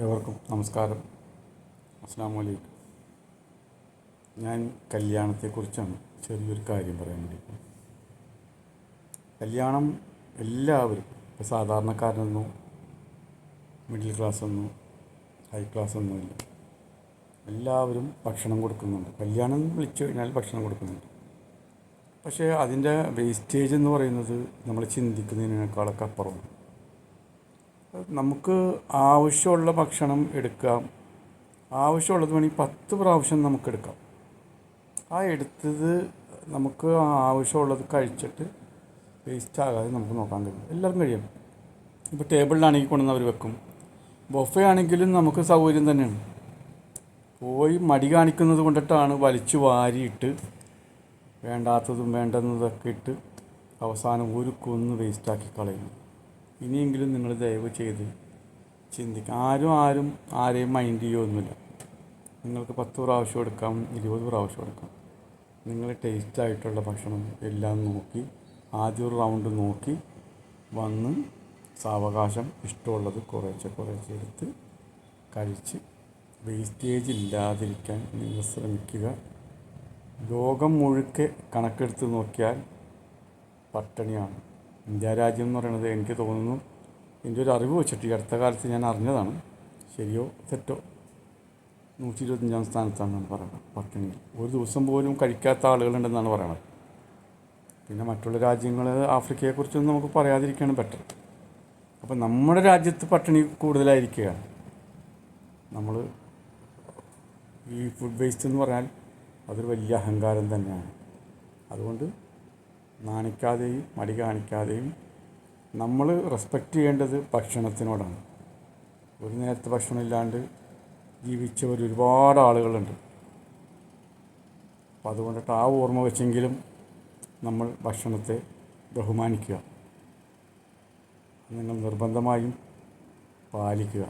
ഏവർക്കും നമസ്കാരം. അസ്സലാമു അലൈക്കും. ഞാൻ കല്യാണത്തെക്കുറിച്ചാണ് ചെറിയൊരു കാര്യം പറയാൻ വേണ്ടി. കല്യാണം എല്ലാവരും, ഇപ്പോൾ സാധാരണക്കാരനൊന്നോ മിഡിൽ ക്ലാസ്സൊന്നോ ഹൈ ക്ലാസ്സൊന്നുമില്ല, എല്ലാവരും ഭക്ഷണം കൊടുക്കുന്നുണ്ട്. കല്യാണം വിളിച്ചു കഴിഞ്ഞാൽ ഭക്ഷണം കൊടുക്കുന്നുണ്ട്. പക്ഷേ അതിൻ്റെ വേസ്റ്റേജ് എന്ന് പറയുന്നത് നമ്മൾ ചിന്തിക്കുന്നതിനേക്കാളൊക്കെ അപ്പുറമാണ്. നമുക്ക് ആവശ്യമുള്ള ഭക്ഷണം എടുക്കാം, ആവശ്യമുള്ളത് വേണമെങ്കിൽ 10 പ്രാവശ്യം നമുക്കെടുക്കാം. ആ എടുത്തത് നമുക്ക് ആവശ്യമുള്ളത് കഴിച്ചിട്ട് വേസ്റ്റ് ആകാതെ നമുക്ക് നോക്കാൻ കഴിയും. എല്ലാവർക്കും കഴിയും. ഇപ്പോൾ ടേബിളിലാണെങ്കിൽ കൊണ്ടുവന്ന് അവർ വെക്കും. ബൊഫെ ആണെങ്കിലും നമുക്ക് സൗകര്യം തന്നെയാണ്. പോയി മടി കാണിക്കുന്നത് കൊണ്ടിട്ടാണ് വലിച്ചു വാരിയിട്ട് വേണ്ടാത്തതും വേണ്ടുന്നതൊക്കെ ഇട്ട് അവസാനം ഒരു കുന്ന് വേസ്റ്റാക്കി കളയുന്നു. ഇനിയെങ്കിലും നിങ്ങൾ ദയവ് ചെയ്ത് ചിന്തിക്കുക. ആരും ആരെയും മൈൻഡ് ചെയ്യുമൊന്നുമില്ല. നിങ്ങൾക്ക് 10 പ്രാവശ്യം എടുക്കാം, 20 പ്രാവശ്യം എടുക്കാം. നിങ്ങൾ ടേസ്റ്റായിട്ടുള്ള ഭക്ഷണം എല്ലാം നോക്കി ആദ്യം ഒരു റൗണ്ട് നോക്കി വന്ന് സാവകാശം ഇഷ്ടമുള്ളത് കുറേശ്ശെ എടുത്ത് കഴിച്ച് വേസ്റ്റേജ് ഇല്ലാതിരിക്കാൻ നിങ്ങൾ ശ്രമിക്കുക. ലോകം മുഴുക്കെ കണക്കെടുത്ത് നോക്കിയാൽ പട്ടിണിയാണ്. ഇന്ത്യ രാജ്യം എന്ന് പറയുന്നത് എനിക്ക് തോന്നുന്നു, എൻ്റെ ഒരു അറിവ് വെച്ചിട്ട് ഈ അടുത്ത കാലത്ത് ഞാൻ അറിഞ്ഞതാണ്, ശരിയോ തെറ്റോ, 125-ാം സ്ഥാനത്താണെന്നാണ് പറയുന്നത് പട്ടിണിയിൽ. ഒരു ദിവസം പോലും കഴിക്കാത്ത ആളുകളുണ്ടെന്നാണ് പറയുന്നത്. പിന്നെ മറ്റുള്ള രാജ്യങ്ങൾ, ആഫ്രിക്കയെക്കുറിച്ചൊന്നും നമുക്ക് പറയാതിരിക്കുകയാണ് ബെറ്റർ. അപ്പം നമ്മുടെ രാജ്യത്ത് പട്ടിണി കൂടുതലായിരിക്കുകയാണ്. നമ്മൾ ഈ ഫുഡ് വേസ്റ്റ് എന്ന് പറഞ്ഞാൽ അതൊരു വലിയ അഹങ്കാരം തന്നെയാണ്. അതുകൊണ്ട് നാണിക്കാതെയും മടി കാണിക്കാതെയും നമ്മൾ റെസ്പെക്റ്റ് ചെയ്യേണ്ടത് ഭക്ഷണത്തിനോടാണ്. ഒരു നേരത്തെ ഭക്ഷണം ഇല്ലാണ്ട് ജീവിച്ചവർ ഒരുപാട് ആളുകളുണ്ട്. അപ്പോൾ അതുകൊണ്ടിട്ട് ആ ഓർമ്മ വെച്ചെങ്കിലും നമ്മൾ ഭക്ഷണത്തെ ബഹുമാനിക്കുക, നിങ്ങൾ നിർബന്ധമായും പാലിക്കുക.